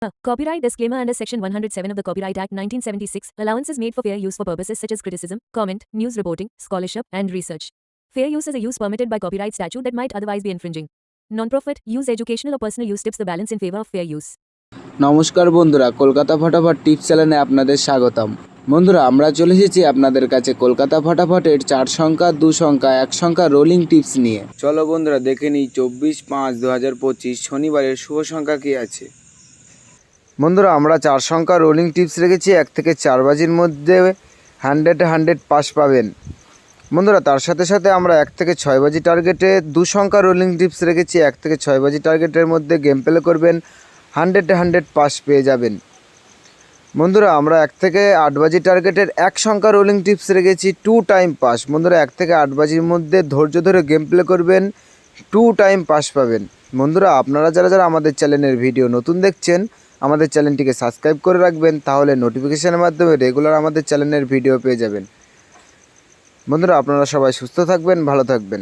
Copyright disclaimer under Section 107 of the Copyright Act 1976, allowance is made for fair use for purposes such as criticism, comment, news reporting, scholarship, and research. Fair use is a use permitted by copyright statute that might otherwise be infringing. Non-profit, use educational or personal use tips the balance in favor of fair use. নমস্কার বন্ধুরা, কলকাতা ফটাফট tips চ্যানেলে আপনাদের স্বাগতম। বন্ধুরা, আমরা চলে এসেছি আপনাদের কাছে কলকাতা ফটাফটের 4 সংখ্যা, 2 সংখ্যা, 1 সংখ্যা রোলিং টিপস নিয়ে। চলো বন্ধুরা দেখে নিই 24/5/2025 শনিবারের শুভ সংখ্যা কী আছে। বন্ধুরা, আমরা 4 সংখ্যা রোলিং টিপস রেখেছি। 1 থেকে 4 বাজির মধ্যে 100 পাস পাবেন। বন্ধুরা, তার সাথে সাথে আমরা 1 থেকে 6 বাজি টার্গেটে 2 সংখ্যা রোলিং টিপস রেখেছি। 1 থেকে 6 বাজি টার্গেটের মধ্যে গেম প্লে করবেন, 100 পাস পেয়ে যাবেন। বন্ধুরা, আমরা 1 থেকে 8 বাজি টার্গেটের 1 সংখ্যা রোলিং টিপস রেখেছি 2 টাইম পাস। বন্ধুরা, 1 থেকে 8 বাজির মধ্যে ধৈর্য ধরে গেম প্লে করবেন, 2 টাইম পাস পাবেন। বন্ধুরা, আপনারা যারা আমাদের চ্যানেলের ভিডিও নতুন দেখছেন, আমাদের চ্যানেলটিকে সাবস্ক্রাইব করে রাখবেন, তাহলে নোটিফিকেশনের মাধ্যমে রেগুলার আমাদের চ্যানেলের ভিডিও পেয়ে যাবেন। বন্ধুরা, আপনারা সবাই সুস্থ থাকবেন, ভালো থাকবেন।